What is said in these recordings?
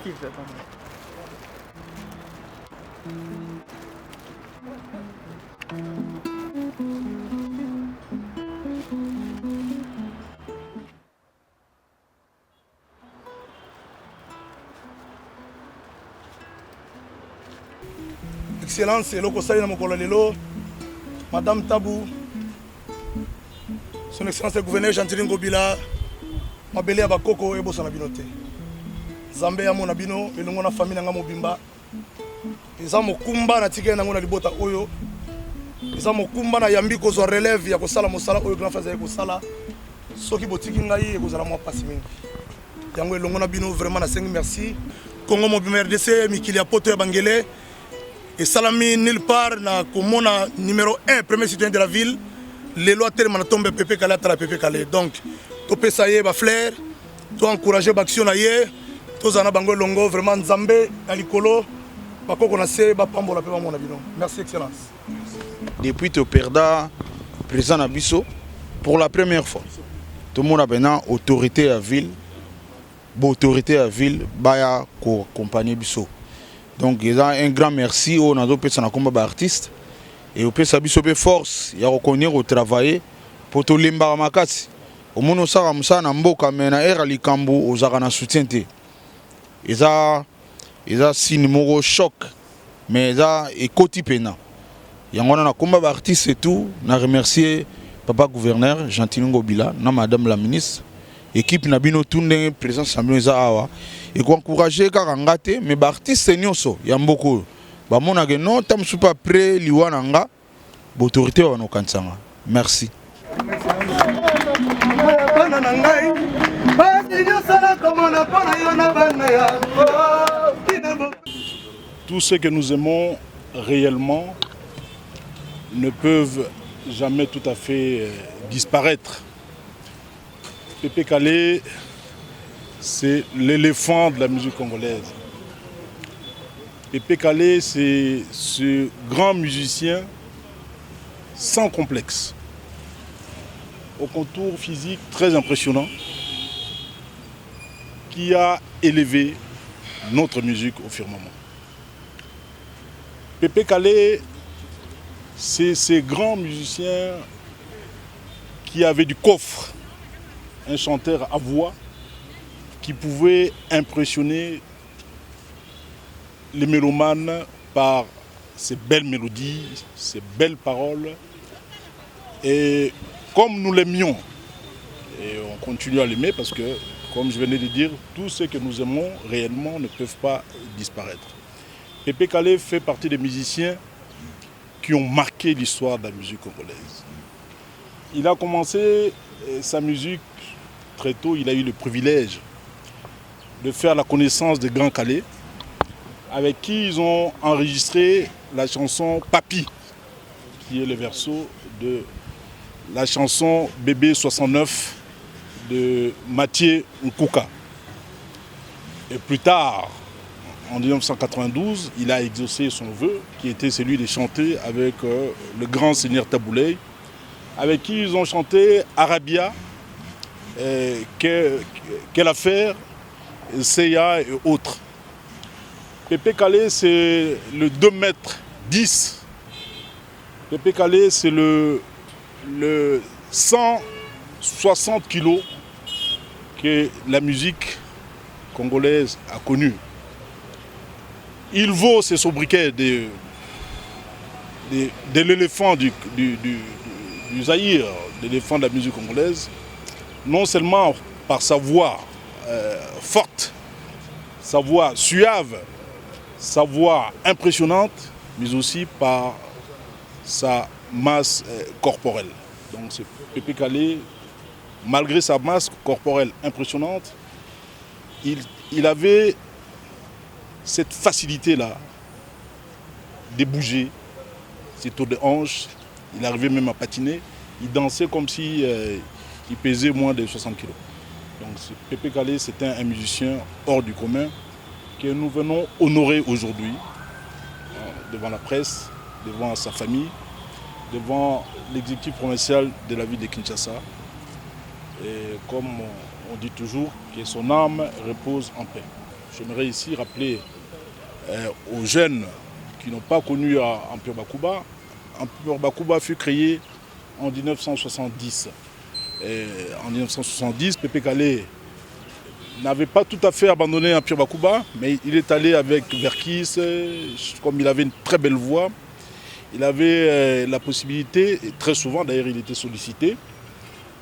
kiffe, attends. Excellence, et l'Okosali na mokolo lelo, Madame Tabou, Son Excellence le gouverneur Gentilin Ngobila, Mabele ya bakoko e bosa na bino te. Zambe ya mona bino, elongo na famille nga mobimba. Eza mokumba na tika na ngona libota oyo. Eza mokumba na yambi ko zo relève ya kosala mosala oyo grand frère ya kosala. Soki botiki ngai e kozala mwa pasi mingi. Yango elongo na bino vraiment na 5 merci. Congo mobimba RDC mikili ya poto ya bangele. Et Salami nulle part na komona numéro 1 premier citoyen de la ville les lois tellement tombe Pépé Kalé à Pépé Kalé donc topé ça y est ba flair to encourager l'action na yé to zana bango longo vraiment nzambe na likolo ba ko na se ba pambola pe ba mona bino merci excellence depuis to perda président na biso pour la première fois tout le monde a maintenant autorité à ville baya ko accompagner biso. Donc il y a un grand merci aux artistes et au PSABISO force il y a reconnaître au travail pour tout l'embarmakati au monde ça ramsa na mboka mena era likambo aux arana soutien te ils a signe moro choc mais ça et côté pena il y a un combat artiste et tout na remercier papa gouverneur Gentilin Ngobila na madame la ministre équipe Nabino Tunde présence Samuel Awa et qu'on encourager Karangate mais artiste nyonso ya mboko ba mona ke non tam super près liwananga autorité wa no kansanga merci. Tous ceux que nous aimons réellement ne peuvent jamais tout à fait disparaître. Pépé Kalé, c'est l'éléphant de la musique congolaise. Pépé Kalé, c'est ce grand musicien sans complexe, au contour physique très impressionnant, qui a élevé notre musique au firmament. Pépé Kalé, c'est ces grands musiciens qui avaient du coffre, un chanteur à voix qui pouvait impressionner les mélomanes par ses belles mélodies, ses belles paroles. Et comme nous l'aimions, et on continue à l'aimer parce que, comme je venais de dire, tous ceux que nous aimons réellement ne peuvent pas disparaître. Pépé Kalé fait partie des musiciens qui ont marqué l'histoire de la musique congolaise. Il a commencé sa musique très tôt, il a eu le privilège de faire la connaissance de Grand Kalé, avec qui ils ont enregistré la chanson Papi, qui est le verso de la chanson Bébé 69 de Mathieu Nkuka. Et plus tard, en 1992, il a exaucé son vœu, qui était celui de chanter avec le grand seigneur Tabouley, avec qui ils ont chanté Arabia, Quelle affaire, Seiya et autres. Pépé Kalé, c'est le 2 mètres 10. Pépé Kalé, c'est le 160 kilos que la musique congolaise a connu. Il vaut ses sobriquets de l'éléphant du Zaïre, l'éléphant de la musique congolaise, non seulement par sa voix forte, sa voix suave, sa voix impressionnante, mais aussi par sa masse corporelle. Donc c'est Pépé Kalé, malgré sa masse corporelle impressionnante, il avait cette facilité-là de bouger, ses taux de hanches, il arrivait même à patiner, il dansait comme si il pesait moins de 60 kg. Donc Pépé Kalé, c'était un musicien hors du commun que nous venons honorer aujourd'hui devant la presse, devant sa famille, devant l'exécutif provincial de la ville de Kinshasa. Et comme on dit toujours, que son âme repose en paix. j'aimerais ici rappeler aux jeunes qui n'ont pas connu Empire Bakuba. Empire Bakuba fut créé en 1970. En 1970, Pépé Kalé n'avait pas tout à fait abandonné Empire Bakuba, mais il est allé avec Verkis, comme il avait une très belle voix. Il avait la possibilité, et très souvent d'ailleurs il était sollicité,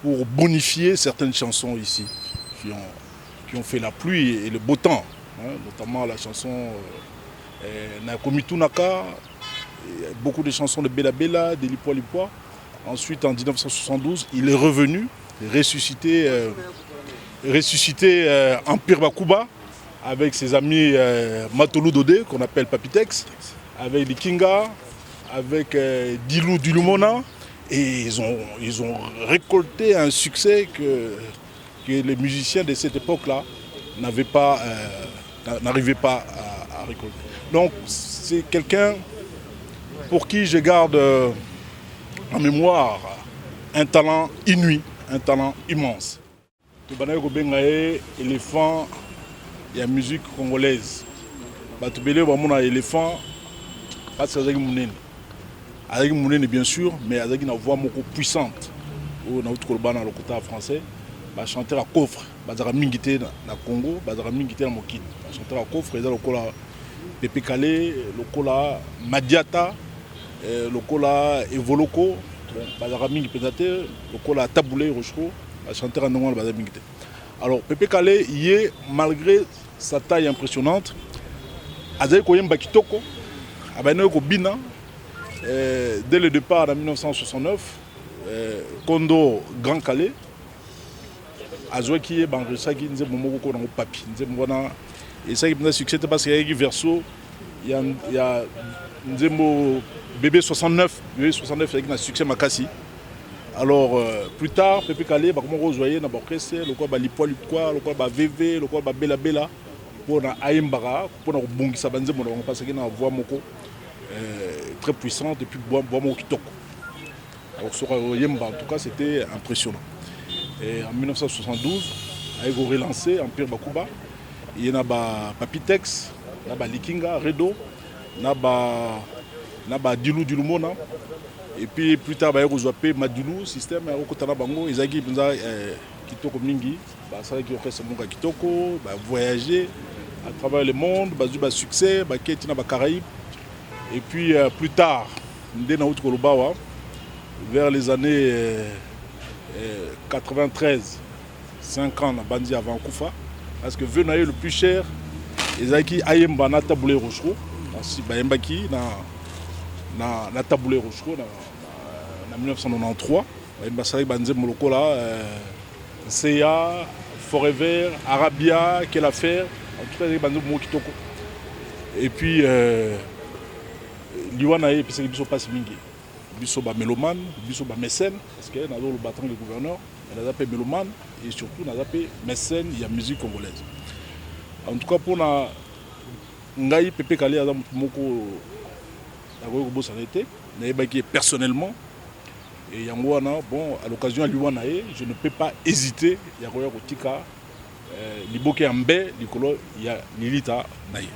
pour bonifier certaines chansons ici, qui ont fait la pluie et le beau temps, hein, notamment la chanson Nakomitu Naka, beaucoup de chansons de Bella Bella, de Lipwa Lipwa. Ensuite, en 1972, il est revenu, ressuscité Empire Bakuba avec ses amis Matolu Dodé, qu'on appelle Papitex, avec Likinga, avec Dilou Dulumona. Et ils ont récolté un succès que les musiciens de cette époque-là n'arrivaient pas à récolter. Donc c'est quelqu'un pour qui je garde en mémoire un talent inouï, un talent immense. Tobanaye kobenga éléphant et la musique congolaise. Batubele bamona éléphant parce que azaki munene. Azaki munene bien sûr, mais azaki na voix moko puissante. O na utkoloba na lokota français, ba chanteur à coffre, bazaka mingité na Congo, bazaka mingité na mokili. Ba chanteur à coffre eza lokola Pépé Kalé, lokola Madiata, lokola Evoloko, bazaka mingi penate, lokola Taboulé Rochko, ba chanteur en normal bazaka mingité. Alors Pépé Kalé y est malgré sa taille impressionnante, azaki koyemba kitoko, abana ko bina. Dès le départ en 1969, Kondo Grand Calais, Azouaki et Bangrissaki, nous avons beaucoup de papier. Et ça qui a succès parce qu'il y a un verso, il y a bébé 69 avec un succès Makassi. Alors plus tard, Pépé Kalé, comment vous voyez, dans l'orchestre, le quoi, Lipwa Lipwa, le quoi, VV, le quoi, Bella Bella, pour Aïmbara, pour Bongi Sabanze, parce qu'il y a une voix moko. Très puissante et puis Boamo Kitoko. Alors sur Yemba, en tout cas, c'était impressionnant. Et en 1972, avec relancé Empire Bakuba, il y a Papitex, il y a Likinga, Redo, il y a Dilou Dulumona, et puis plus tard, il y a Madilou, système, il y a Bango, il y a Kitoko Mingi, ça qui a Kitoko, voyager à travers le monde, il y a succès, il y a Caraïbes. Et puis plus tard, vers les années 93, 5 ans, on a bandi avant Koufa, parce que Venaye le plus cher, Ezaki Ayemba na Taboulé Rochro, si Bayembaki na Taboulé Rochro en 1993, Bayemba Sarik Banze Molokola, Seya, Forever, Arabia, quelle affaire, en tout cas, Banze Mokitoko. Et puis Liwana et puis c'est biso passe mingi biso ba mélomane biso ba mécène parce que na le battant le gouverneur on a appelé mélomane et surtout on a appelé mécène il y a musique congolaise en tout cas pour na ngai Pépé Kalé aza moko na ko bossa été na ebaki personnellement et yango wana bon à l'occasion Liwana et je ne peux pas hésiter ya ko tika liboke ambe likolo ya lilita naye.